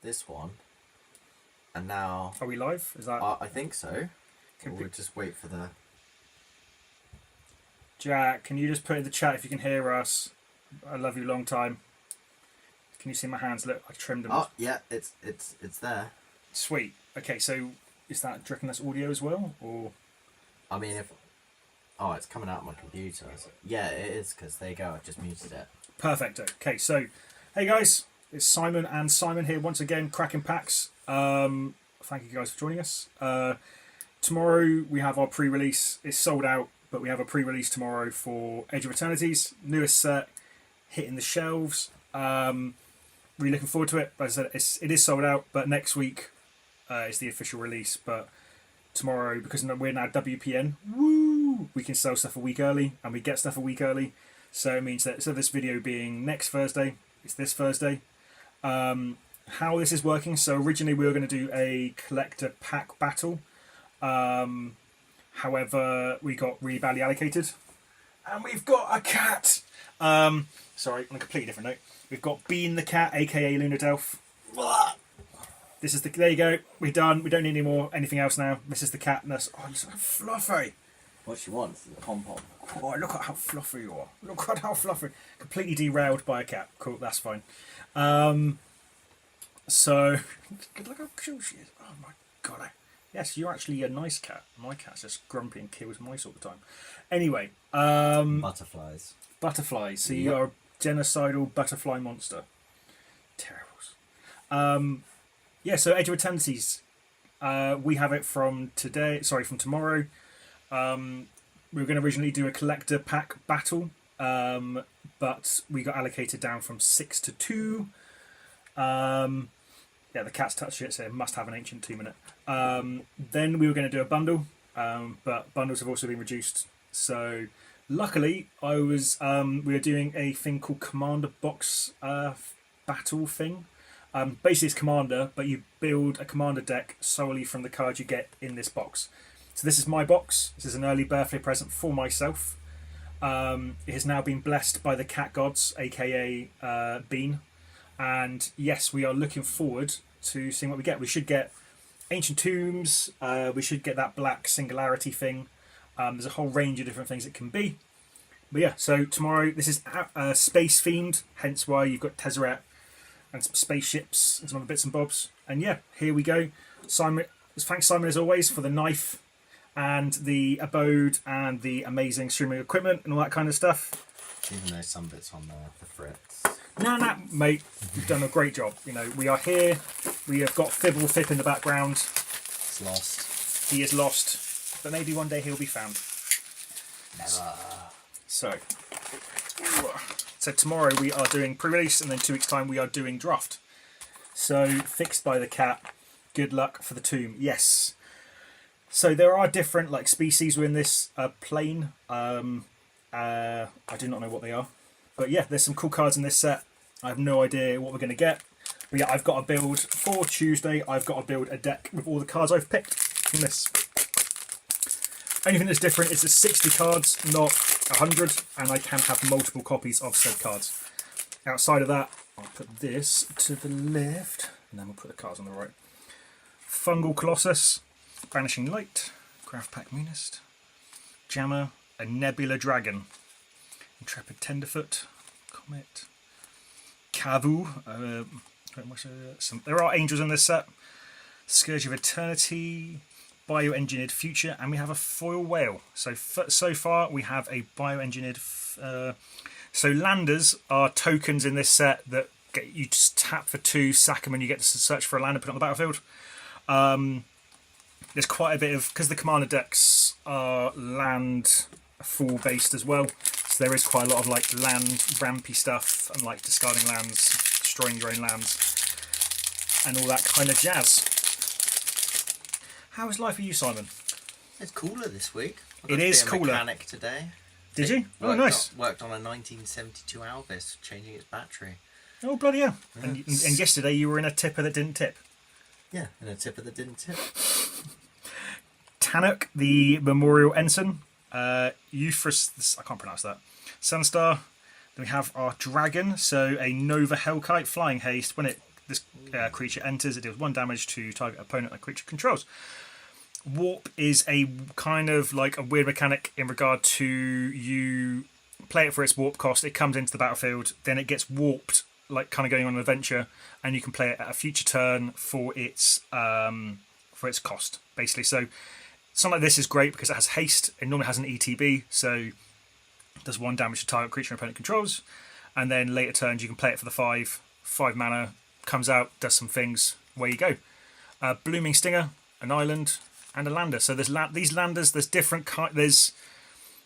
this one, and now... Are we live? Is that... I think so. We'll just wait for the... Jack, can you just put in the chat if you can hear us? I love you long time. Can you see my hands? Look, I trimmed them. Oh, yeah, it's there. Sweet. Okay, so is that, do you reckon that's audio as well? Or... I mean, if... Oh, it's coming out of my computer. So... Yeah, it is, because there you go, I've just muted it. Perfect. Okay, so, hey guys, it's Simon and Simon here once again, cracking packs. Thank you guys for joining us. Tomorrow we have our pre-release. It's sold out, but we have a pre-release tomorrow for Edge of Eternities, newest set, hitting the shelves. Really looking forward to it. As I said, it is sold out, but next week is the official release. But tomorrow, because we're now WPN, woo, we can sell stuff a week early, and we get stuff a week early. So it means that instead of this video being next Thursday, it's this Thursday. How this is working, so originally we were going to do a collector pack battle. However, we got really badly allocated. And we've got a cat! Sorry, on a completely different note. We've got Bean the cat, aka Lunadelph. This is the... There you go. We're done. We don't need anything else now. This is the catness. Oh, you're so fluffy! What she wants is a pom-pom. Oh, look at how fluffy you are. Look at how fluffy. Completely derailed by a cat. Cool, that's fine. So, look how cute she is. Oh my god. Yes, you're actually a nice cat. My cat's just grumpy and kills mice all the time. Anyway. Butterflies. Butterflies. So you are a genocidal butterfly monster. Terribles. Yeah, so Edge of Eternities. We have it from from tomorrow. We were going to originally do a collector pack battle, but we got allocated down from 6 to 2. Yeah, the cat's touched it, so it must have an ancient 2-minute. Then we were going to do a bundle, but bundles have also been reduced. So luckily, we were doing a thing called Commander Box battle thing. Basically, it's Commander, but you build a Commander deck solely from the cards you get in this box. So this is my box. This is an early birthday present for myself. It has now been blessed by the cat gods, aka Bean. And yes, we are looking forward to seeing what we get. We should get Ancient Tombs. We should get that Black Singularity thing. There's a whole range of different things it can be. But yeah, so tomorrow, this is space themed, hence why you've got Tezzeret and some spaceships and some other bits and bobs. And yeah, here we go. Simon, thanks Simon as always for the knife and the abode and the amazing streaming equipment and all that kind of stuff. Even though some bits on the fritz. No, mate, you've done a great job. You know, we are here. We have got Fibble Fip in the background. He's lost. He is lost, but maybe one day he'll be found. Never. So tomorrow we are doing pre-release, and then 2 weeks' time we are doing draft. So fixed by the cat. Good luck for the tomb. Yes. So there are different species within this plane. I do not know what they are. But yeah, there's some cool cards in this set. I have no idea what we're going to get. But yeah, I've got to build, for Tuesday, I've got to build a deck with all the cards I've picked from this. Only thing that's different is it's 60 cards, not 100, and I can have multiple copies of said cards. Outside of that, I'll put this to the left, and then we'll put the cards on the right. Fungal Colossus, Vanishing Light, Graph Pack Meanest, Jammer, a Nebula Dragon, Intrepid Tenderfoot, Comet, Kavu. There are angels in this set. Scourge of Eternity, Bioengineered Future, and we have a foil whale. So far we have a bioengineered. So landers are tokens in this set that you just tap for 2, sack them, and you get to search for a land and put it on the battlefield. There's quite a bit of, because the commander decks are land full based as well. So there is quite a lot of land rampy stuff and discarding lands, destroying your own lands, and all that kind of jazz. How is life for you, Simon? It's cooler this week. It is cooler. Mechanic today. Did you? Oh, nice. Worked on a 1972 Alvis, changing its battery. Oh, bloody hell. Yeah. And yesterday you were in a tipper that didn't tip. Yeah, in a tipper that didn't tip. Tannock, the Memorial Ensign. Euphras, I can't pronounce that. Sunstar. Then we have our dragon, so a Nova Hellkite, flying haste. When it creature enters, it deals 1 damage to target opponent that creature controls. Warp is a kind of like a weird mechanic in regard to you play it for its warp cost. It comes into the battlefield, then it gets warped, like kind of going on an adventure, and you can play it at a future turn for its cost, basically. So something like this is great because it has haste. It normally has an ETB, so it does 1 damage to target creature opponent controls, and then later turns you can play it for the 5 mana, comes out, does some things, away you go. Blooming Stinger, an island, and a lander. So there's these landers, there's different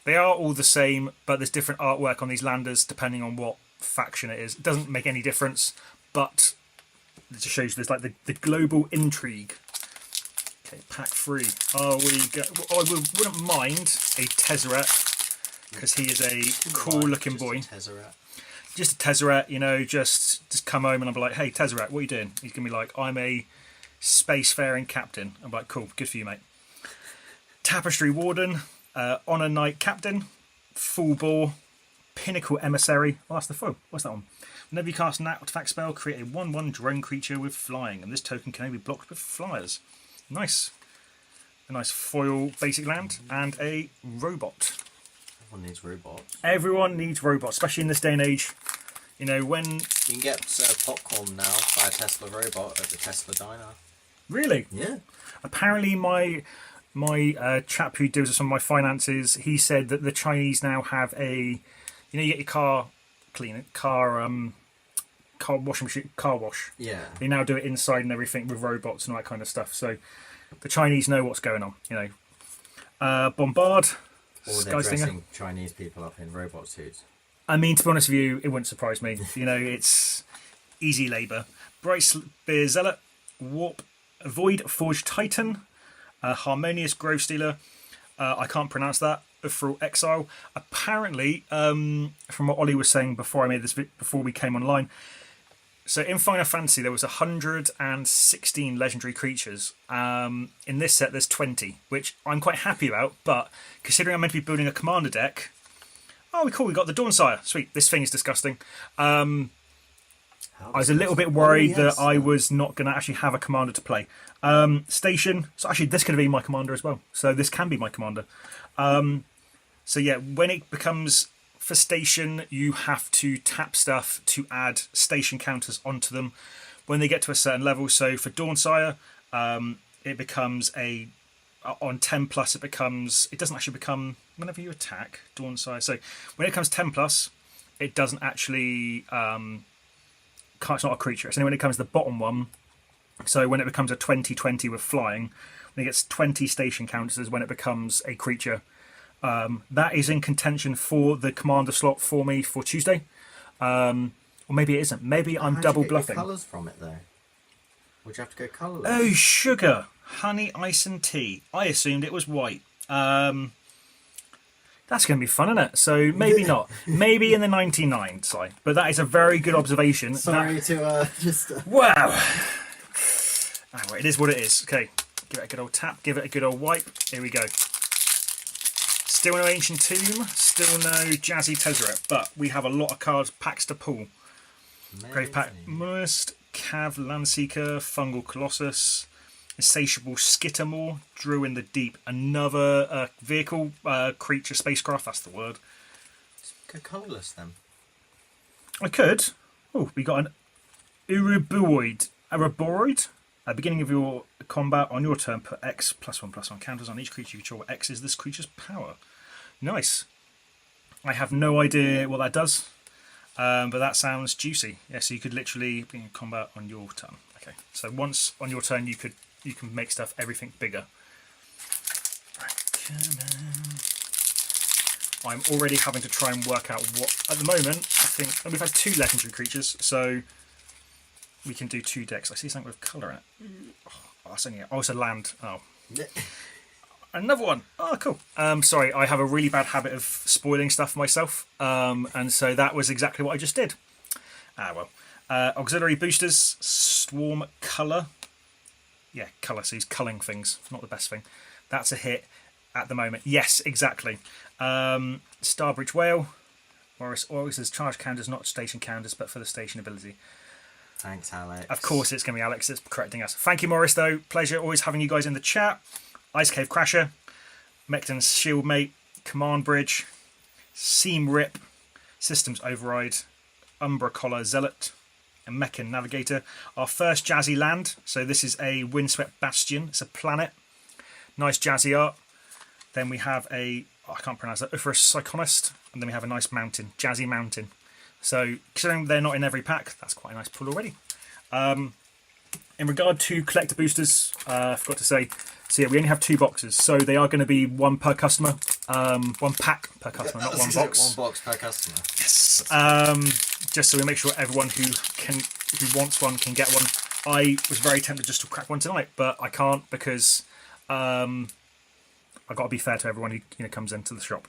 they are all the same, but there's different artwork on these landers depending on what faction it is. It doesn't make any difference, but it just shows you there's like the global intrigue. Okay, pack 3. Oh, wouldn't mind a Tezzeret, because he is a cool looking boy. Just a Tezzeret, just come home and I'll be like, hey Tezzeret, what are you doing? He's gonna be like, I'm a spacefaring captain. I'm like, cool, good for you, mate. Tapestry Warden, Honor Knight Captain, Full Bore, Pinnacle Emissary. Oh, that's the foe. What's that one? Whenever you cast an artifact spell, create a 1/1 drone creature with flying, and this token can only be blocked with flyers. Nice. A nice foil basic land, and a robot. Everyone needs robots. Everyone needs robots, especially in this day and age. When you can get popcorn now by a Tesla robot at the Tesla diner. Really? Yeah. Apparently, my chap who deals with some of my finances, he said that the Chinese now have you get your car clean, car washing machine, car wash. Yeah. They now do it inside and everything with robots and all that kind of stuff. So the Chinese know what's going on. Bombard. Or they're dressing Chinese people up in robot suits. I mean, to be honest with you, it wouldn't surprise me. It's easy labour. Bright Spear Zealot, Warp, Void Forge Titan, Harmonious Grove Stealer. I can't pronounce that. For Exile. Apparently, from what Ollie was saying before before we came online. So in Final Fantasy, there was 116 legendary creatures. In this set, there's 20, which I'm quite happy about. But considering I'm meant to be building a commander deck, cool. We got the Dawnsire. Sweet. This thing is disgusting. I was a little bit worried that I was not going to actually have a commander to play. Station. So actually, this could be my commander as well. So this can be my commander. So yeah, when it becomes for station, you have to tap stuff to add station counters onto them when they get to a certain level. So for Dawnsire, it becomes on 10 plus. It doesn't actually become whenever you attack Dawnsire. So when it comes 10 plus, it doesn't actually it's not a creature. It's only when it comes to the bottom one. So when it becomes a 20/20 with flying, when it gets 20 station counters is when it becomes a creature. That is in contention for the commander slot for me for Tuesday. Or maybe it isn't. Maybe I'm double bluffing. Colours from it though. Would you have to go colourless? Oh, sugar, honey, ice, and tea. I assumed it was white. That's going to be fun, isn't it? So maybe not. Maybe in the 99 side. But that is a very good observation. Sorry to just. Wow. Anyway, it is what it is. Okay, give it a good old tap. Give it a good old wipe. Here we go. Still no Ancient Tomb, still no Jazzy Tezzeret, but we have a lot of packs to pull. Grave Pack, Moist, Cav Landseeker, Fungal Colossus, Insatiable Skittermore, Drew in the Deep, another vehicle, creature, spacecraft, that's the word. Go colourless then. I could. Oh, we got an Ouroboros. At the beginning of your combat, on your turn, put X +1/+1 counters on each creature you control. X is this creature's power. Nice. I have no idea what that does, but that sounds juicy. Yeah, so you could literally be in combat on your turn. Okay, so once on your turn, you can make everything bigger. Right, I'm already having to try and work out what. At the moment, I think we've had 2 legendary creatures, so we can do 2 decks. I see something with colour in it. Oh, that's only it's a land. Oh. Another one. Oh, cool. Sorry, I have a really bad habit of spoiling stuff myself. And so that was exactly what I just did. Auxiliary boosters, Swarm Colour. Yeah, colour, so he's culling things. Not the best thing. That's a hit at the moment. Yes, exactly. Starbridge Whale. Morris says charge counters, not station counters, but for the station ability. Thanks, Alex. Of course it's going to be Alex that's correcting us. Thank you, Morris, though. Pleasure always having you guys in the chat. Ice Cave Crasher, Mechton's Shield Mate, Command Bridge, Seam Rip, Systems Override, Umbra Collar Zealot, and Mechan Navigator. Our first jazzy land. So this is a Windswept Bastion. It's a planet. Nice jazzy art. Then we have I can't pronounce that, for a Psychonist. And then we have a nice mountain, jazzy mountain. So considering they're not in every pack, that's quite a nice pull already. In regard to collector boosters, I forgot to say, so yeah, we only have 2 boxes. So they are going to be 1 per customer, 1 pack per customer, not 1 box. 1 box per customer. Yes. Just so we make sure everyone who wants one can get one. I was very tempted just to crack one tonight, but I can't because I've got to be fair to everyone who comes into the shop.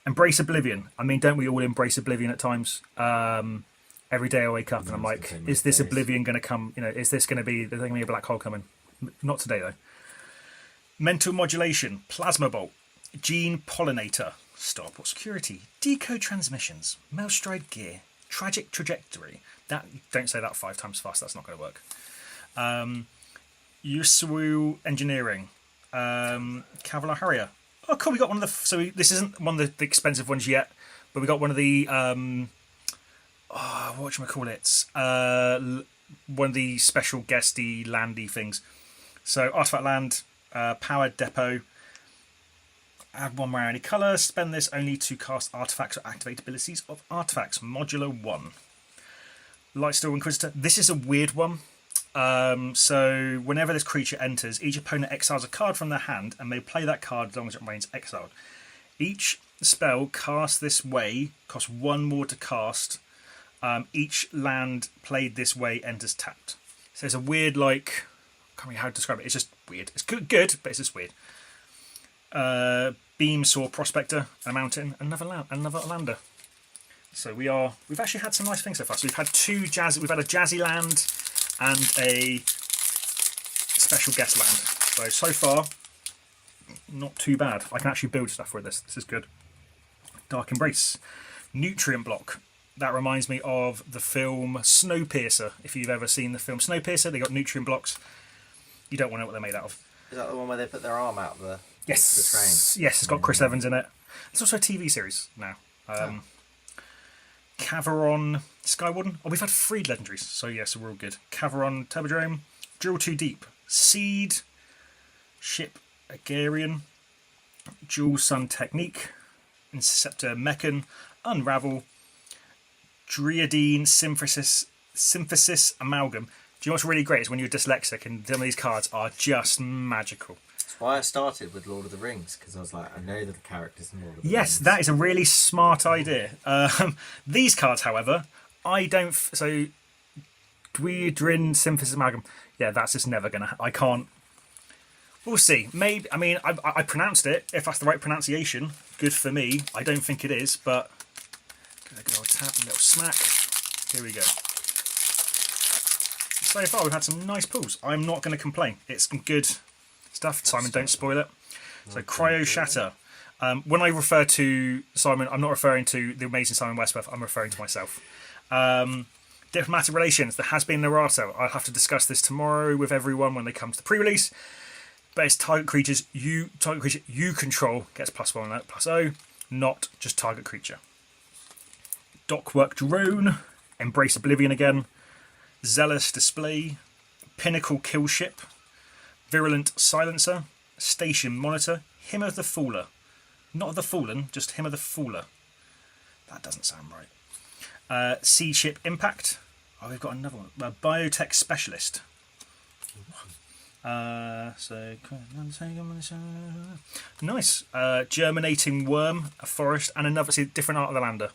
Embrace Oblivion. I mean, don't we all embrace Oblivion at times? Every day I wake up and I'm like, is this Oblivion going to come? Is this going to be? There's going to be a black hole coming? Not today though. Mental Modulation, Plasma Bolt, Gene Pollinator, Starport Security, Decode Transmissions, Maelstride Gear, Tragic Trajectory. Don't say that 5 times fast. That's not going to work. Yuswu Engineering, Cavalier Harrier. Oh, cool! We got one of the. So this isn't one of the expensive ones yet, but we got one of the. What should I call it? One of the special guesty landy things. So Artifact Land, Powered Depot. Add 1 rarity colour. Spend this only to cast artifacts or activate abilities of artifacts. Modular 1. Lightsteel Inquisitor. This is a weird one. So whenever this creature enters, each opponent exiles a card from their hand and may play that card as long as it remains exiled. Each spell cast this way costs 1 more to cast. Each land played this way enters tapped. So it's a weird, I can't remember how to describe it. It's just weird. It's good, but it's just weird. Beam Saw Prospector, a mountain, another lander. So we've actually had some nice things so far. So we've had 2 jazzy. We've had a jazzy land and a special guest land. So far, not too bad. I can actually build stuff with this. This is good. Dark Embrace, Nutrient Block. That reminds me of the film Snowpiercer. If you've ever seen the film Snowpiercer, they got nutrient blocks. You don't want to know what they're made out of. Is that the one where they put their arm out the train? Yes, it's got Chris Evans in it. There's also a TV series now. Caveron Skywarden. Oh, we've had 3 legendaries, so yes, we're all good. Caveron Turbodrome, Drill Too Deep, Seed, Ship Agarian, Dual Sun Technique, Interceptor Mechan, Unravel, Dryadine Synthesis Amalgam. Do you know what's really great is when you're dyslexic and some of these cards are just magical. That's why I started with Lord of the Rings, because I was like, I know the characters in Lord of the Rings. Yes, that is a really smart idea. These cards, however, I don't. So, Dryadine Synthesis Amalgam. Yeah, that's just never gonna. I can't. We'll see. Maybe. I mean, I pronounced it. If that's the right pronunciation, good for me. I don't think it is, but. A good old tap, a little smack. Here we go. So far, we've had some nice pulls. I'm not going to complain. It's some good stuff. Simon, don't spoil it. So, Cryo Shatter. When I refer to Simon, I'm not referring to the amazing Simon Westworth. I'm referring to myself. Diplomatic Relations. There has been an errata. I'll have to discuss this tomorrow with everyone when they come to the pre-release. But it's target creature you control gets +1 on that, +0, not just target creature. Dockwork Drone, Embrace Oblivion again, Zealous Display, Pinnacle Killship, Virulent Silencer, Station Monitor, Hymn of the Faller. Not of the Fallen, just Hymn of the Faller. That doesn't sound right. Sea Ship Impact. Oh, we've got another one. Biotech Specialist. Nice. Germinating Worm, a forest, and another different art of the lander.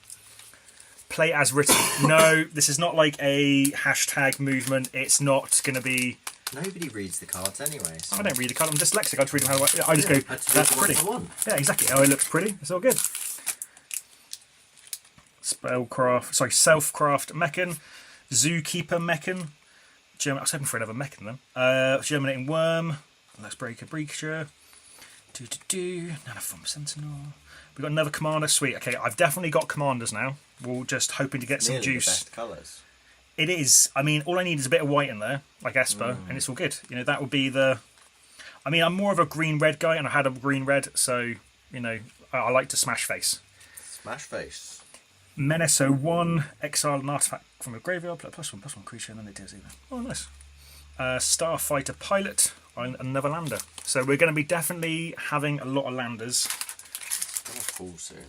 Play as written. No, this is not like a hashtag movement. It's not going to be. Nobody reads the cards anyway. So. I don't read the card. I'm dyslexic. I just read them how I just go. That's pretty. Yeah, exactly. Oh, it looks pretty. It's all good. Self-craft Mechan, Zookeeper Mechan. I was hoping for another Mechan then. Germinating Worm. Let's break a breacher. Nanoform Sentinel. We've got another commander. Sweet. Okay, I've definitely got commanders now. We're just hoping to get some juice. The best colours. It is. I mean, all I need is a bit of white in there, like Esper, and it's all good. You know, that would be the... I mean, I'm more of a green-red guy, and I had a green-red, so, you know, I like to smash face. Smash face. Menace 1, exile an artifact from a graveyard, +1/+1 creature, and then it deals either. Oh, nice. Starfighter Pilot, another lander. So we're going to be definitely having a lot of landers. It's going to fall soon.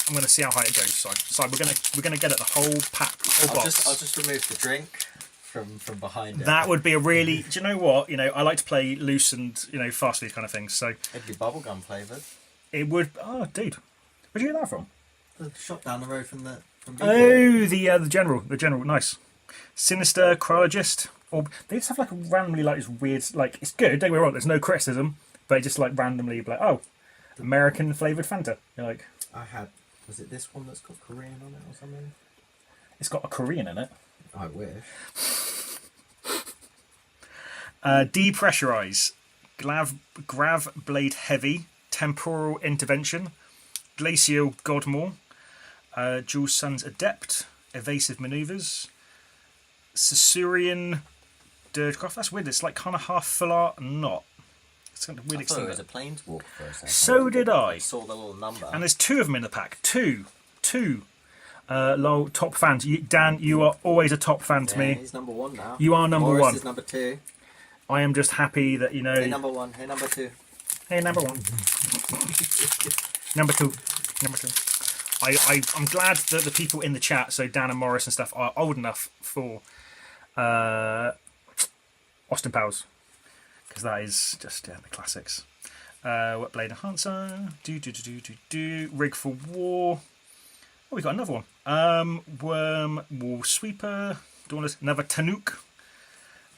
I'm going to see how high it goes. So we're going to get it the whole pack, whole box. I'll just remove the drink from behind it. That would be a really... Do you know what? You know, I like to play loose and, you know, fast for these kind of things. So it'd be bubblegum flavoured. It would... Oh, dude. Where'd you get that from? The shop down the road from Oh, the general. The general. Nice. Sinister Cryologist. Or they just have like a randomly like this weird... Like, it's good, don't get me wrong. There's no criticism. But just like randomly like, oh, American flavoured Fanta. You're like... Was it this one that's got Korean on it or something? It's got a Korean in it. I wish. Depressurize. Grav Blade Heavy. Temporal Intervention. Glacial Godmore. Jules Sun's Adept. Evasive Maneuvers. Caesurian Dirgecraft. That's weird. It's like kind of half full art and not. It's kind of weird. I thought it was a planeswalker for a second. So did I. I saw the little number. And there's 2 of them in the pack. Two. Lol, top fans. Dan, you are always a top fan to me. He's number 1 now. You are number Morris 1. Is number 2. I am just happy that, you know... Hey, number 1. Hey, number 2. Hey, number 1. Number 2. Number 2. I'm glad that the people in the chat, so Dan and Morris and stuff, are old enough for Austin Powers. Because that is just the classics. What Blade Enhancer? Rig for War. Oh, we got another one. Worm Wall Sweeper. Dawnless. Another Tanuk.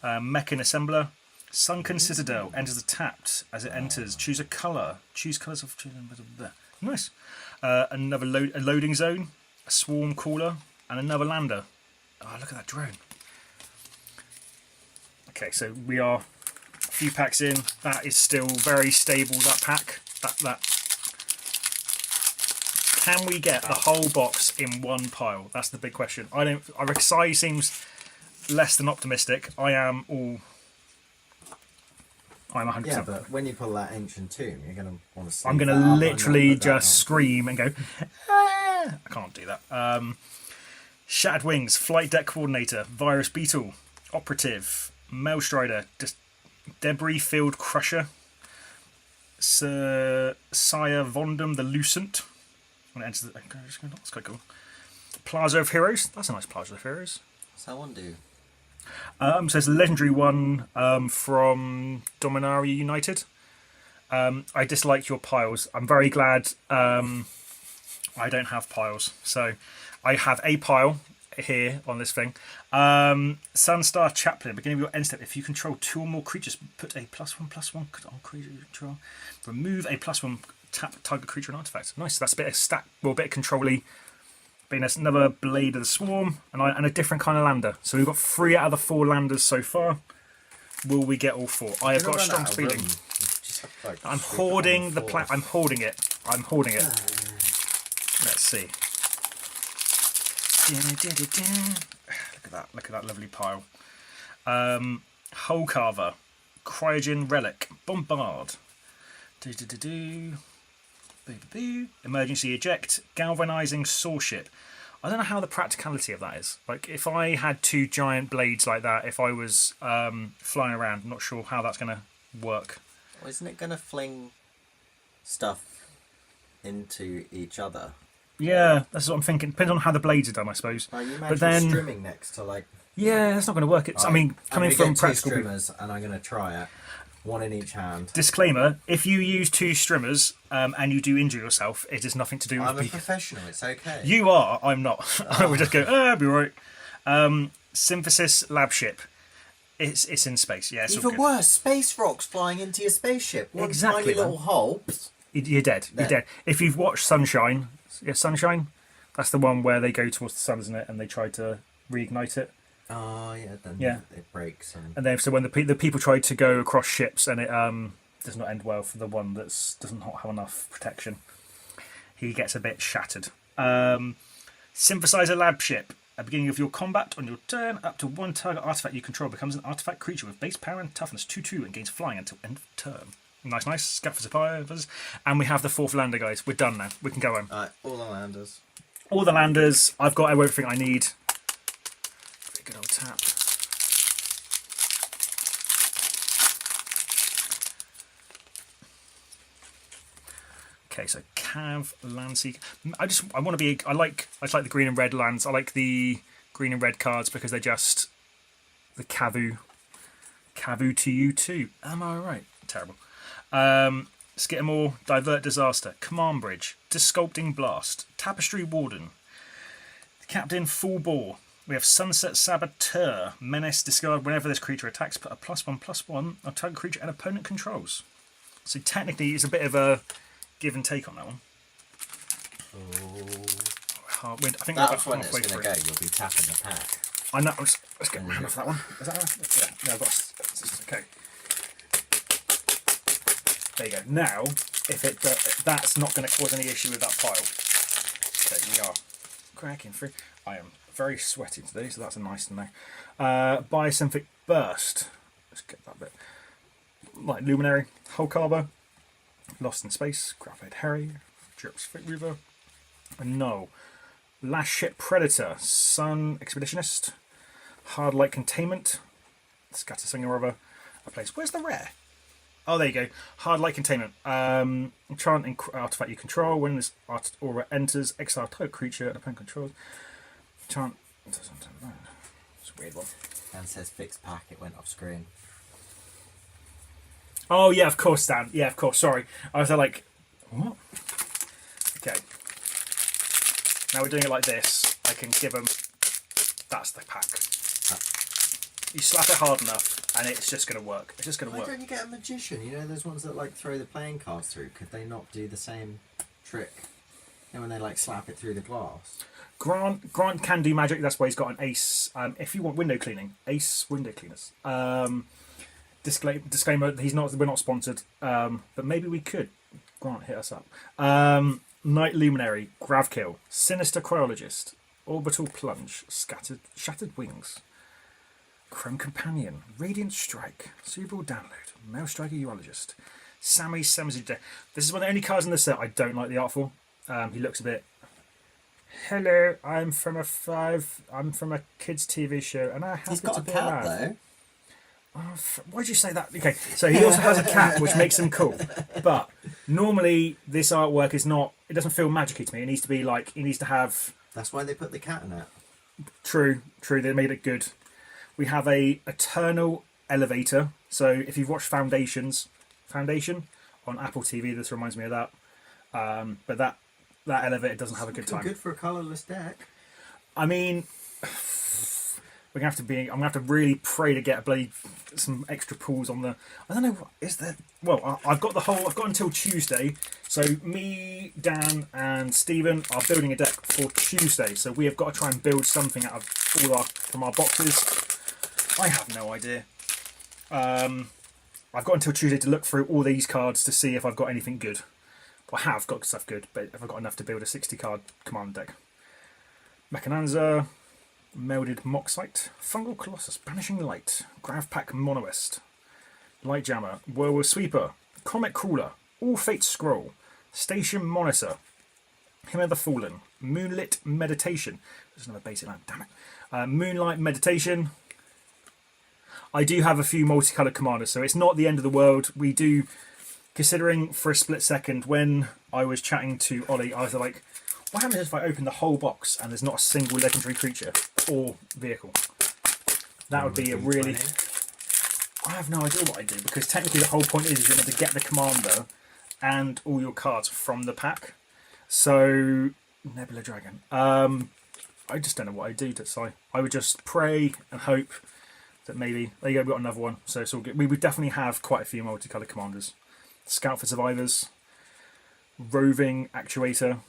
Mechan Assembler. Sunken Citadel. Enters the tapped. As it enters, choose a colour. Choose colours of... Nice. Another loading zone. A Swarm Caller. And another lander. Oh, look at that drone. Okay, so we are... few packs in. That is still very stable, that pack. That can we get the whole box in one pile? That's the big question. I reckon Sai seems less than optimistic. I'm 100%. Yeah, but when you pull that Ancient Tomb, you're going to want to see. I'm going to literally just scream and go, ah! I can't do that. Shattered Wings, Flight Deck Coordinator, Virus Beetle, Operative, Maelstrider, Debris Field Crusher, Sire Vondum the Lucent. That's quite cool. Plaza of Heroes. That's a nice Plaza of Heroes. What's that one do? So it's a legendary one from Dominaria United. I dislike your piles. I'm very glad I don't have piles. So I have a pile here on this thing. Sunstar Chaplain. Beginning of your end step. If you control 2 or more creatures, put a +1/+1 on creature control. Remove a +1 tap target creature and artifact. Nice. That's a bit of stat. Well, a bit of control-y. Being another Blade of the Swarm and a different kind of lander. So we've got 3 out of the 4 landers so far. Will we get all 4? I have got a strong feeling. I'm hoarding the plan. I'm hoarding it. I'm hoarding it. Let's see. Look at that. Look at that lovely pile. Hull Carver. Cryogen Relic. Bombard. Emergency Eject. Galvanizing Sawship. I don't know how the practicality of that is. Like, if I had 2 giant blades like that, if I was flying around, I'm not sure how that's going to work. Well, isn't it going to fling stuff into each other? Yeah, that's what I'm thinking. Depends on how the blades are done, I suppose. You imagine but then strimming next to like... Yeah, that's not going to work. It's, I mean, coming from practical... 2 strimmers, and I'm going to try it. 1 in each hand. Disclaimer, if you use 2 strimmers and you do injure yourself, it has nothing to do with... I'm a professional, it's okay. You are, I'm not. I would just go, I'll be right. Synthesis Lab Ship. It's in space, yeah. It's even worse, space rocks flying into your spaceship. One tiny little hole. You're dead. You're dead. If you've watched Sunshine, Sunshine, that's the one where they go towards the sun, isn't it? And they try to reignite it. Oh yeah, then it breaks. And then so when the people try to go across ships, and it does not end well for the one that doesn't have enough protection. He gets a bit shattered. Synthesizer Lab Ship. At the beginning of your combat on your turn, up to one target artifact you control becomes an artifact creature with base power and toughness 2/2 and gains flying until end of turn. Nice. Scout for survivors. And we have the 4th lander, guys. We're done now. We can go home. Alright, all the landers. All the landers. I've got everything I need. Good old tap. Okay, so Cav, Landseek. I want to be. I just like the green and red lands. I like the green and red cards because they're just the Cavu to you too. Am I right? Terrible. Skittermore, Divert Disaster, Command Bridge, Disculpting Blast, Tapestry Warden, Captain Full Bore. We have Sunset Saboteur, Menace, discard whenever this creature attacks, put a +1/+1 on target creature and opponent controls. So technically it's a bit of a give and take on that one. Oh. I think that's when it's going to go. You'll be tapping the pack. I know. Let's get rid of that one. Is that right? Yeah, I've got. Okay. There you go. Now, if it that's not going to cause any issue with that pile. Okay, we are cracking through. I am very sweaty today, so that's a nice to know. Biosynthetic Burst. Let's get that bit. Like Luminary, Hulk Arbor, Lost in Space, Graphite Harry, Drips Fit River, and no. Last Ship Predator, Sun Expeditionist, Hard Light Containment, Scatter Singer River, a place. Where's the rare? Oh, there you go. Hard Light Containment. Enchant artifact you control. When this aura enters, exile type creature and opponent controls. Enchant. It's a weird one. Dan says fixed pack, it went off screen. Oh, yeah, of course, Dan. Yeah, of course. Sorry. I was like, what? Okay. Now we're doing it like this. I can give them. That's the pack. You slap it hard enough, and it's just going to work. It's just going to work. Why don't you get a magician? You know, those ones that like throw the playing cards through. Could they not do the same trick? You know, when they like slap it through the glass. Grant can do magic. That's why he's got an ace. If you want window cleaning, ace window cleaners. Disclaimer: we're not sponsored, but maybe we could. Grant, hit us up. Night Luminary, Gravkill, Sinister Cryologist, Orbital Plunge, Shattered Wings, Chrome Companion, Radiant Strike, Cerebral Download, Maelstriker Urologist, Sammy Semizide. This is one of the only cards in the set I don't like the art for. He looks a bit. Hello, I'm from a kids' TV show, and I happen to be cat though. Why'd you say that? Okay, so he also has a cat, which makes him cool. But normally, this artwork is not. It doesn't feel magic-y to me. It needs to be like. It needs to have. That's why they put the cat in it. True. They made it good. We have a Eternal Elevator. So if you've watched Foundation on Apple TV, this reminds me of that. But that elevator doesn't have a good time. Good for a colourless deck. I mean, I'm gonna have to really pray to get some extra pools on the. I don't know what is there. Well, I've got until Tuesday. So me, Dan, and Stephen are building a deck for Tuesday. So we have got to try and build something out of from our boxes. I have no idea. I've got until Tuesday to look through all these cards to see if I've got anything good. I have got stuff good, but have I got enough to build a 60-card command deck? Mechananza, Melded Moxite, Fungal Colossus, Banishing Light, Gravpack Monoist, Lightjammer, Whirlwind Sweeper, Comet Crawler, All Fate Scroll, Station Monitor, Hymn of the Fallen, Moonlit Meditation. There's another basic land, damn it. Moonlight Meditation. I do have a few multicoloured commanders, so it's not the end of the world. We do, considering for a split second when I was chatting to Ollie, I was like, what happens if I open the whole box and there's not a single legendary creature or vehicle? That would be a really... I have no idea what I do, because technically the whole point is you're meant to get the commander and all your cards from the pack. So, Nebula Dragon. I just don't know what I do. So I would just pray and hope that maybe... There you go, we've got another one. So it's all good. We would definitely have quite a few multicoloured commanders. Scout for Survivors. Roving Actuator.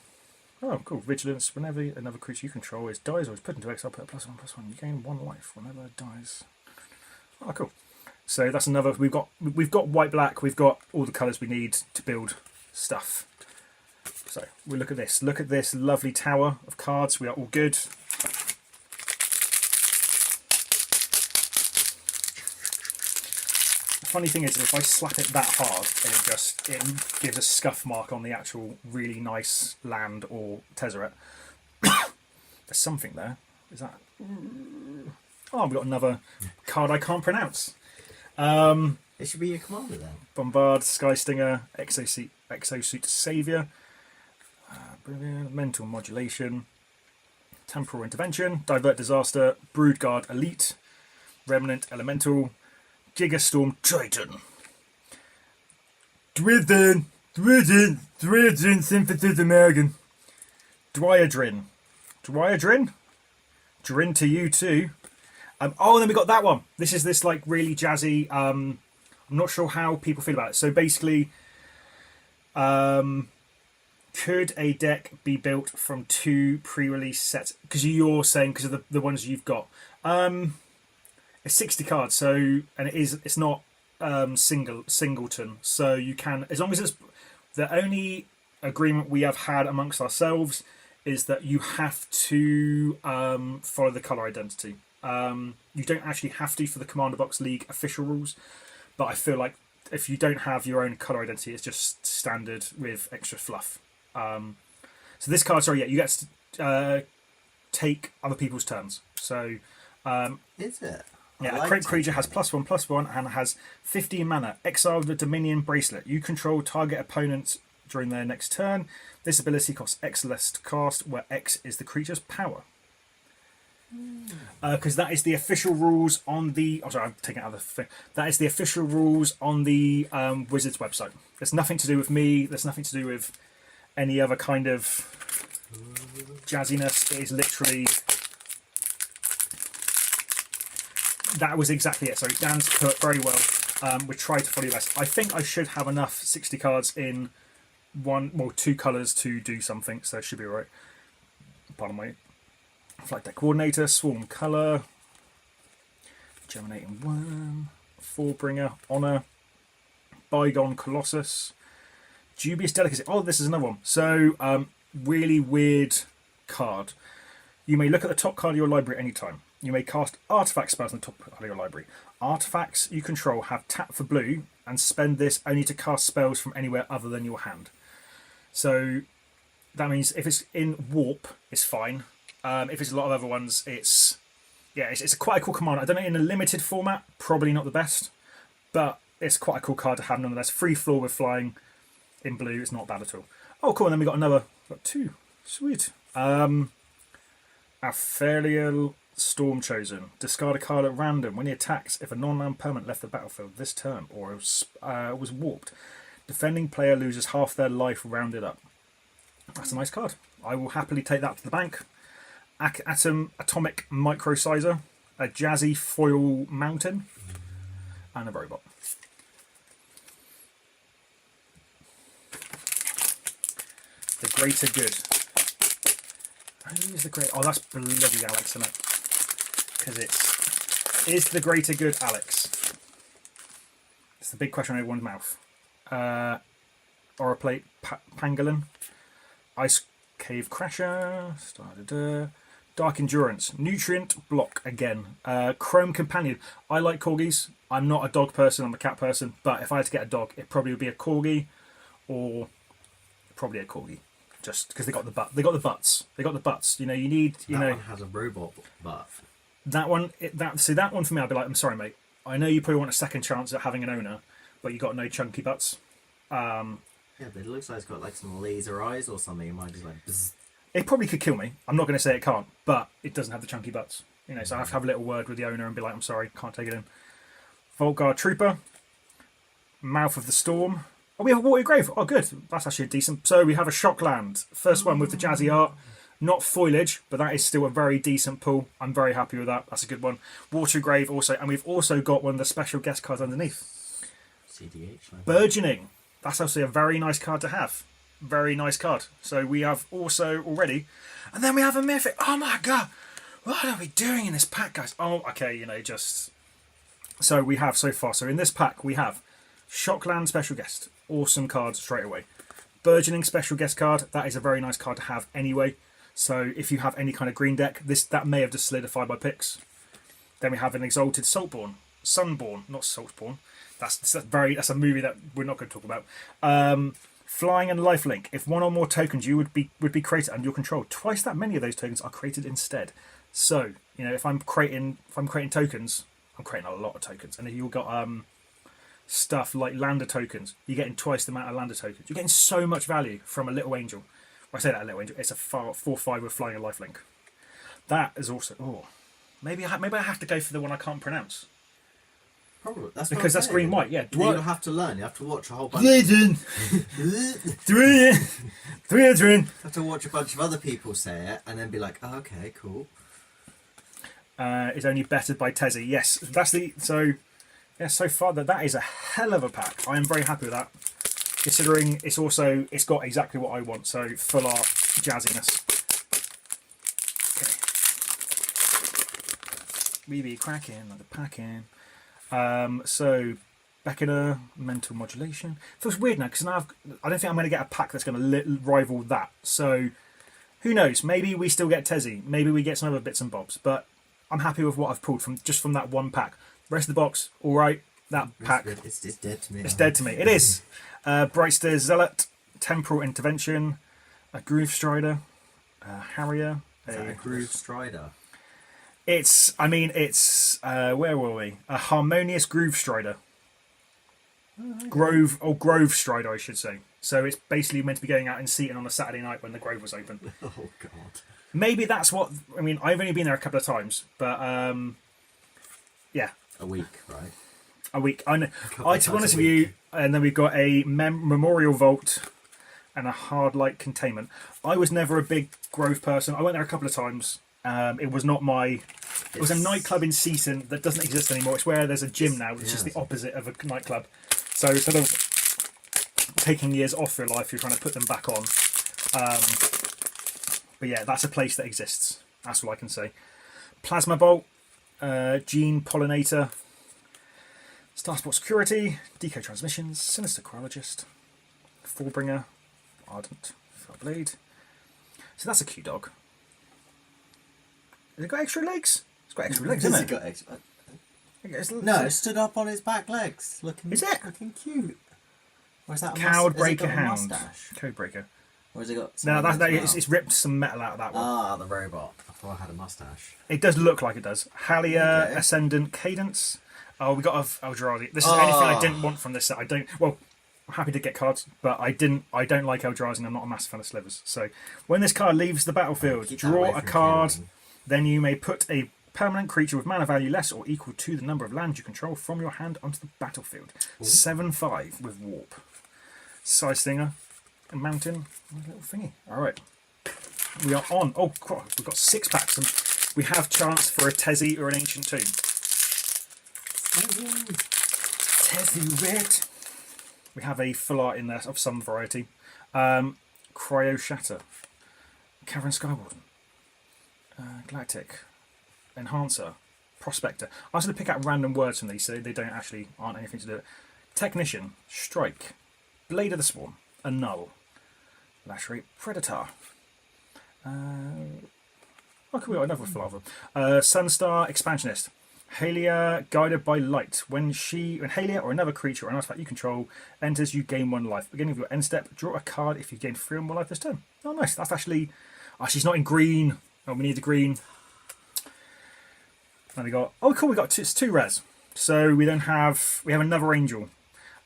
Oh, cool. Vigilance. Whenever another creature you control dies or is put into exile, put a +1/+1. You gain 1 life whenever it dies. Oh, cool. So that's another. We've got white, black. We've got all the colours we need to build stuff. So we look at this. Look at this lovely tower of cards. We are all good. funny thing is, if I slap it that hard, it gives a scuff mark on the actual really nice land or tezzeret. There's something there. Is that? Oh, we've got another card I can't pronounce. It should be your commander then. Bombard, Sky Stinger, Exosuit Savior, brilliant. Mental Modulation, Temporal Intervention, Divert Disaster, Broodguard Elite, Remnant Elemental, Gigastorm Titan, Dwidden, Sympathies American, Dryadrin, Drin to you too. And then we got that one. This is this like really jazzy. I'm not sure how people feel about it. So basically, could a deck be built from 2 pre-release sets? Because you're saying because of the ones you've got. It's 60 cards. So it's not singleton. So you can, as long as it's the only agreement we have had amongst ourselves is that you have to follow the color identity. You don't actually have to for the Commander Box League official rules, but I feel like if you don't have your own color identity, it's just standard with extra fluff. So this card, sorry, yeah, you get to take other people's turns. So is it? Yeah, a crit creature has +1/+1 and has 15 mana. Exile the Dominion Bracelet. You control target opponents during their next turn. This ability costs X less to cast, where X is the creature's power. Because that is the official rules on the. Oh, sorry, I'm taking it out of the thing. That is the official rules on the Wizards website. There's nothing to do with me. There's nothing to do with any other kind of jazziness. It is literally. That was exactly it. So Dan's put very well. We tried to follow your best. I think I should have enough 60 cards in 2 colours to do something, so it should be alright. Pardon my Flight Deck Coordinator, Swarm Colour, Germinating Worm, Forebringer, Honour, Bygone Colossus, Dubious Delicacy. Oh, this is another one. So, really weird card. You may look at the top card of your library at any time. You may cast artifact spells on the top card of your library. Artifacts you control have tap for blue and spend this only to cast spells from anywhere other than your hand. So that means if it's in Warp, it's fine. If it's a lot of other ones, it's quite a cool command. I don't know, in a limited format, probably not the best, but it's quite a cool card to have nonetheless. Free floor with flying in blue, it's not bad at all. Oh, cool, and then we got 2. Sweet. Aphelial Storm Chosen. Discard a card at random. When he attacks, if a non-land permanent left the battlefield this turn or was warped, defending player loses half their life rounded up. That's a nice card. I will happily take that to the bank. Atomic Microsizer, a jazzy foil mountain, and a robot. The Greater Good. Who is the great? Oh, that's bloody Alex, isn't it? Because is the Greater Good Alex? It's the big question on everyone's mouth. Oroplate Pangolin, Ice Cave Crasher, Dark Endurance, Nutrient Block again, Chrome Companion. I like corgis. I'm not a dog person, I'm a cat person, but if I had to get a dog, it probably would be a corgi, or probably a corgi. Just because they got the butts. You know, you need. That one has a robot butt. That one for me, I'd be like, I'm sorry, mate. I know you probably want a second chance at having an owner, but you got no chunky butts. Yeah, but it looks like it's got like some laser eyes or something. It might just like. Bzz. It probably could kill me. I'm not going to say it can't, but it doesn't have the chunky butts. You know, so I have to have a little word with the owner and be like, I'm sorry, can't take it in. Vault Guard Trooper, Mouth of the Storm. Oh, we have a Watery Grave. Oh, good. That's actually a decent. So we have a Shockland. First one with the jazzy art. Not foliage, but that is still a very decent pull. I'm very happy with that. That's a good one. Watery Grave also. And we've also got one of the special guest cards underneath. CDH. Burgeoning. That's also a very nice card to have. Very nice card. So we have also already. And then we have a Mythic. Oh my god. What are we doing in this pack, guys? Oh, okay, you know, just. So we have so far. So in this pack, we have Shockland Special Guest. Awesome cards straight away. Burgeoning Special Guest card. That is a very nice card to have anyway. So if you have any kind of green deck, that may have just solidified by picks. Then we have an Exalted Saltborn. Sunborn, not Saltborn. That's a movie that we're not going to talk about. Flying and lifelink. If one or more tokens you would be created under your control, twice that many of those tokens are created instead. So if I'm creating tokens, I'm creating a lot of tokens. And if you've got stuff like lander tokens, you're getting twice the amount of lander tokens. You're getting so much value from a little angel. When I say that a little angel, it's a 4/5 with flying and lifelink. That is also maybe I have to go for the one I can't pronounce. Probably. That's because that's green white. Yeah. You don't have to learn. You have to watch a whole bunch. You have to watch a bunch of other people say it and then be like, oh, okay, cool. Is only bettered by Tezzy. Yes, that's the so far that is a hell of a pack. I am very happy with that, considering it's got exactly what I want. So full art jazziness. Okay. We be cracking like the packing. So Beckoner, mental modulation. Feels weird now because now I don't think I'm going to get a pack that's going to rival that. So who knows? Maybe we still get Tezzy. Maybe we get some other bits and bobs. But I'm happy with what I've pulled from that one pack. Rest of the box, all right. That pack, it's dead to me. It's dead to me. It is. Brightster Zealot, Temporal Intervention, a Groove Strider, Harrier. Is that a Groove Strider? It's where were we? A Harmonious Groove Strider. Grove Strider, I should say. So it's basically meant to be going out and seating on a Saturday night when the Grove was open. Oh God. Maybe that's what I've only been there a couple of times, but yeah. A week, right? A week. To be honest with you, and then we've got a Memorial Vault and a Hard Light Containment. I was never a big Grove person. I went there a couple of times. It was not my. It was a nightclub in Seaton that doesn't exist anymore. It's where there's a gym now, which is the opposite of a nightclub. So instead of taking years off your life, you're trying to put them back on. But yeah, that's a place that exists. That's all I can say. Plasma Bolt, Gene Pollinator, Starsport Security, Deco Transmissions, Sinister Chronologist, Fallbringer, Ardent Fellblade. So that's a cute dog. Has it got extra legs? It's got extra legs, hasn't it? Got extra... No, it stood up on his back legs, looking cute. Or is that a Codebreaker Hound? Mustache? Codebreaker. Or has it got? No, it's ripped some metal out of that one. Ah, the robot. I thought I had a mustache. It does look like it does. Halia, Ascendant Cadence. Oh, we got Eldrazi. This is anything I didn't want from this set. I'm happy to get cards, but I don't like Eldrazi and I'm not a massive fan of Slivers. So when this card leaves the battlefield, draw a card. Then you may put a permanent creature with mana value less or equal to the number of lands you control from your hand onto the battlefield. 7/5 with Warp. Side Stinger. A mountain. A little thingy. Alright. We are on. Oh, we've got 6 packs. And we have chance for a Tezzy or an Ancient Tomb. Tezzy Red. We have a full art in there of some variety. Cryo Shatter. Cavern Skywarden. Galactic. Enhancer. Prospector. I was going to pick out random words from these so they aren't anything to do with it. Technician. Strike. Blade of the Swarm. Annul. Lacerate Predator. We got another flower. Sunstar Expansionist. Halia Guided by Light. When Halia or another creature or an artifact you control enters, you gain 1 life. Beginning of your end step, draw a card if you gain 3 or more life this turn. Oh, nice. That's actually. She's not in green. Oh, we need the green. And we got. Oh, cool. We got 2 rares. So we have another angel.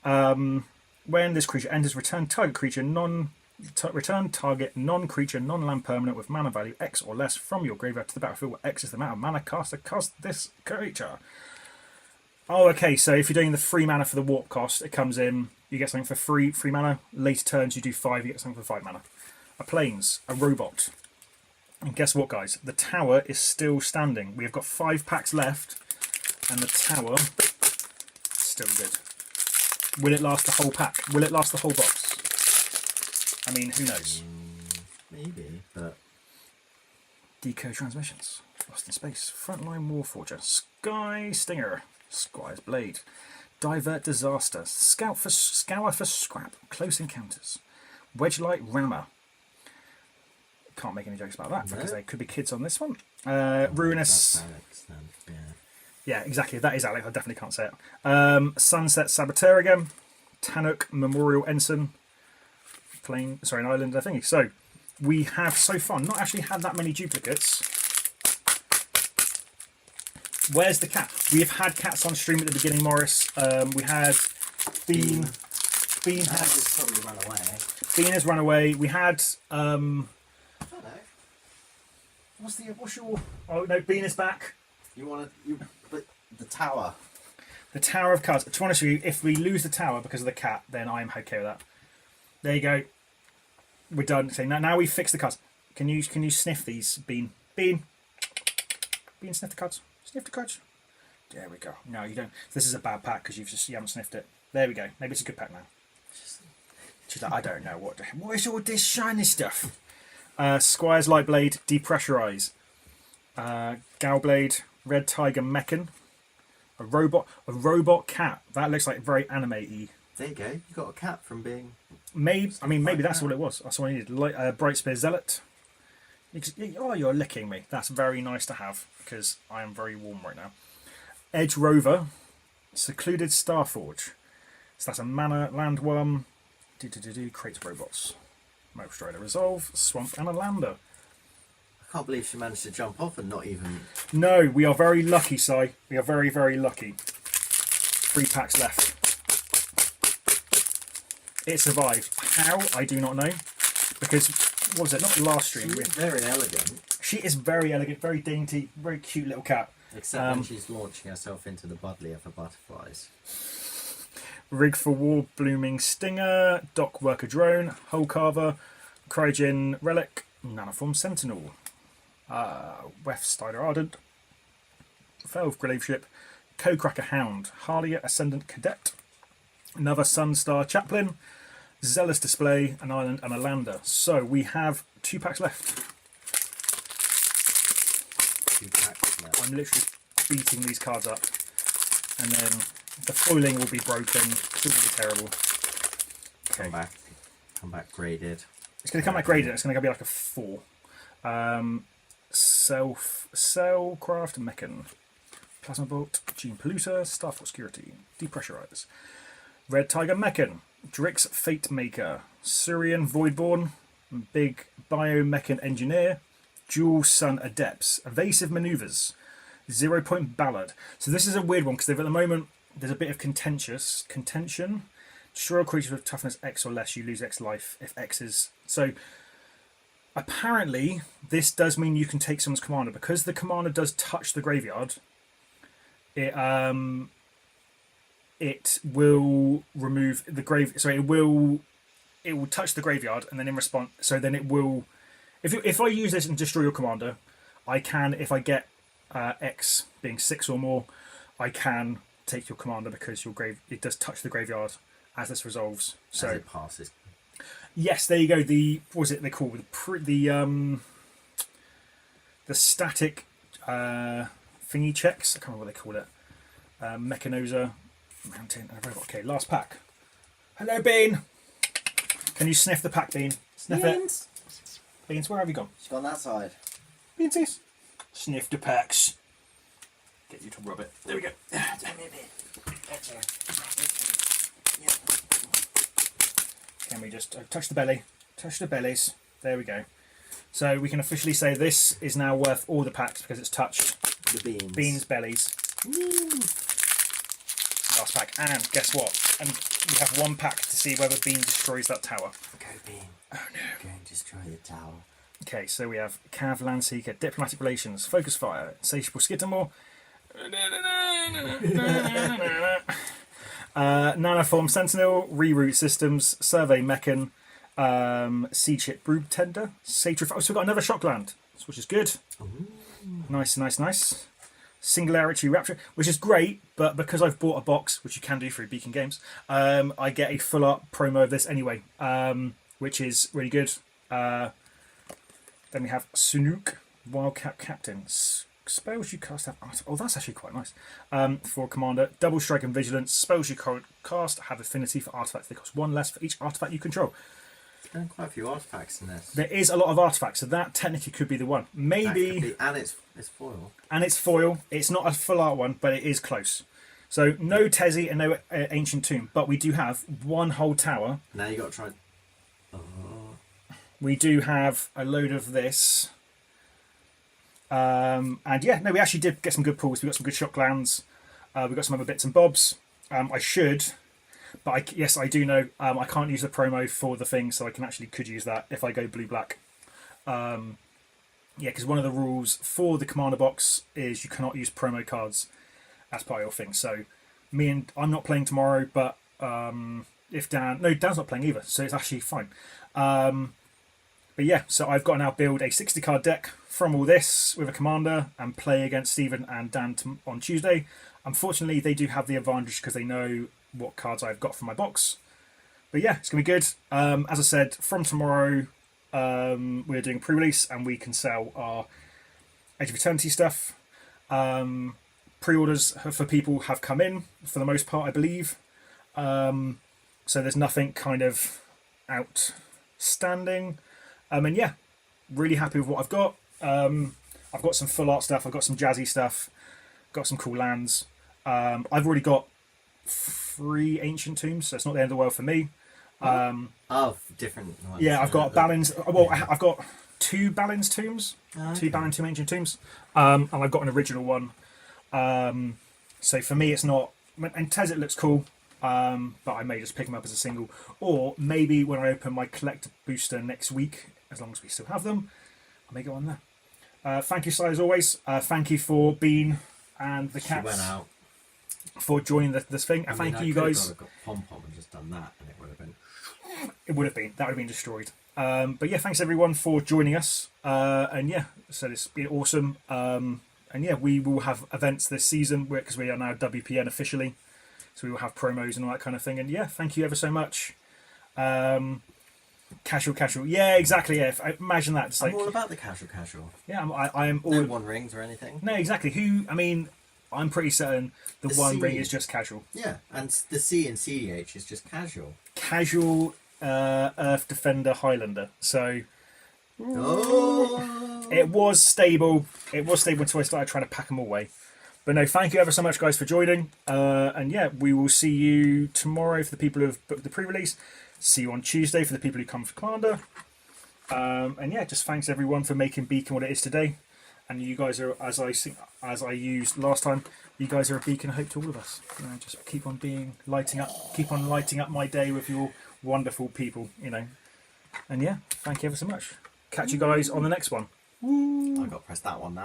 When this creature enters, return target non-creature, non-land permanent with mana value X or less from your graveyard to the battlefield, where X is the amount of mana cast to cast this creature. Oh, okay, so if you're doing the 3 mana for the warp cost, it comes in, you get something for 3 mana. Later turns, you do 5, you get something for 5 mana. A plains, a robot. And guess what, guys? The tower is still standing. We have got 5 packs left, and the tower is still good. Will it last the whole pack? Will it last the whole box? I mean, who knows? Maybe, but... Deco Transmissions. Lost in Space. Frontline Warforger. Sky Stinger. Squire's Blade. Divert Disaster. Scour for Scrap. Close Encounters. Wedgelight Rammer. Can't make any jokes about that because there could be kids on this one. Ruinous... Yeah, exactly. That is Alex. I definitely can't say it. Sunset Saboteur again. Tannock Memorial Ensign. An island, I think. So we have so far not actually had that many duplicates. Where's the cat? We have had cats on stream at the beginning, Morris. We had Bean. Bean has probably run away. Bean has run away. We had I don't know. what's your oh no, Bean is back. But the tower. The Tower of Cards. To be honest with you, if we lose the tower because of the cat, then I'm okay with that. There you go. We're done. So now we fix the cards. Can you sniff these, Bean? Bean, sniff the cards. Sniff the cards. There we go. No, you don't. This is a bad pack because you haven't sniffed it. There we go. Maybe it's a good pack now. She's like, I don't know what is all this shiny stuff. Squire's Lightblade, Depressurize. Galblade, Red Tiger Mechan. A robot cat. That looks like very anime-y. There you go. You got a cat from being. Maybe that's all it was. That's all I needed. Bright Spear Zealot. Oh, you're licking me. That's very nice to have because I am very warm right now. Edge Rover, Secluded Starforge. So that's a mana land one. Creates robots. Moat Strider Resolve, Swamp and a Lander. I can't believe she managed to jump off and not even. No, we are very lucky, Si. We are very, very lucky. 3 packs left. It survived. How? I do not know. Because, what was it? Not the last stream. She's very elegant. She is very elegant, very dainty, very cute little cat. Except when she's launching herself into the buddlier for butterflies. Rig for War, Blooming Stinger, Dock Worker Drone, Hull Carver, Cryogen Relic, Nanoform Sentinel, Weft Strider Ardent, Felv Grave Ship, Co-Cracker Hound, Harlier Ascendant Cadet, another Sunstar Chaplain, Zealous Display, an Island and a Lander. So we have 2 packs left. 2 packs left. I'm literally beating these cards up and then the foiling will be broken. It's all going to be terrible. Okay. Come back graded. It's going to come back graded. It's going to be like a 4. Cellcraft Mechan, Plasma Bolt, Gene Polluter, Starfort Security, Depressurize, Red Tiger Mechan, Drix Fate Maker, Syrian Voidborn, Big Biomechan Engineer, Dual Sun Adepts, Evasive Maneuvers, 0 Point Ballad. So this is a weird one because at the moment there's a bit of contention. Destroy all creatures with toughness X or less, you lose X life if X is. So apparently this does mean you can take someone's commander because the commander does touch the graveyard. It will remove the grave. So it will touch the graveyard and then in response. So then it will. If I use this and destroy your commander, I can. If I get X being 6 or more, I can take your commander because it does touch the graveyard as this resolves. So as it passes. Yes, there you go. What was it they call the static thingy checks? I can't remember what they call it. Mechanosa, Mountain, and a robot. Okay, last pack. Hello, Bean. Can you sniff the pack, Bean? Sniff it. Beans, where have you gone? She's gone that side. Beansies. Sniff the packs. Get you to rub it. There we go. Can we just touch the belly? Touch the bellies. There we go. So we can officially say this is now worth all the packs because it's touched The beans. Beans' bellies. Woo. Last pack. And guess what? And we have 1 pack to see whether Bean destroys that tower. Go Bean. Oh no. Go and destroy the tower. Okay, so we have Cav, Landseeker, Diplomatic Relations, Focus Fire, Insatiable Skidmore, Nanoform Sentinel, Reroute Systems, Survey Mechan, Sea Chip Brood Tender, Satrif. Oh, so we've got another Shockland, which is good. Ooh. Nice. Singularity Rapture, which is great, but because I've bought a box, which you can do through Beacon Games, I get a full art promo of this anyway, which is really good. Then we have Sunuk, Wildcat Captain. Spells you cast have art. Oh, that's actually quite nice. For Commander, Double Strike and Vigilance. Spells you cast have affinity for artifacts. They cost 1 less for each artifact you control. There's been quite a few artifacts in this. There is a lot of artifacts, so that technically could be the one. Maybe. And it's foil. And it's foil. It's not a full art one, but it is close. So no Tezzy and no Ancient Tomb, but we do have one whole tower. Now you got to try. We do have a load of this. And yeah, no, we actually did get some good pulls. We got some good shock lands. We got some other bits and bobs. I should, but yes, I do know I can't use the promo for the thing, so I could use that if I go blue-black. Yeah, because one of the rules for the commander box is you cannot use promo cards as part of your thing. So I'm not playing tomorrow, but if Dan's not playing either, so it's actually fine. But yeah, so I've got to now build a 60 card deck from all this with a commander and play against Stephen and Dan on Tuesday. Unfortunately, they do have the advantage because they know what cards I've got from my box. But yeah, it's going to be good. As I said, from tomorrow, we're doing pre-release and we can sell our Edge of Eternity stuff. Pre-orders for people have come in, for the most part, I believe. So there's nothing kind of outstanding. And yeah, really happy with what I've got. I've got some full art stuff. I've got some jazzy stuff. Got some cool lands. I've already got 3 Ancient Tombs, so it's not the end of the world for me. Different ones. Yeah, I've got Balin's. Well, I've got 2 Balin's Tombs. Okay. 2 Balin Tomb Ancient Tombs. And I've got an original one. So for me, it's not. And Tezit looks cool. But I may just pick them up as a single, or maybe when I open my collector booster next week, as long as we still have them, I may go on there. Thank you, Si, as always. Thank you for Bean and the cats. She went out. For joining this thing. And thank you guys. I could have got Pom Pom and just done that, and it would have been. It would have been. That would have been destroyed. But yeah, thanks everyone for joining us. And yeah, so it's been awesome. And yeah, we will have events this season because we are now WPN officially. So we will have promos and all that kind of thing. And yeah, thank you ever so much. Casual. Yeah, exactly. Yeah, imagine that. I'm all about the casual. Yeah, I am all. No one rings or anything. No, exactly. I'm pretty certain the one ring is just casual. Yeah, and the C in CDH is just casual. Casual Earth Defender Highlander. So. Oh. It was stable. Until I started trying to pack them away. But no, thank you ever so much, guys, for joining. And yeah, we will see you tomorrow for the people who have booked the pre-release. See you on Tuesday for the people who come for Commander. And yeah, just thanks everyone for making Beacon what it is today. And you guys are, as I used last time, you guys are a beacon of hope to all of us. Just keep on lighting up my day with your wonderful people. And yeah, thank you ever so much. Catch you guys on the next one. I've got to press that one now.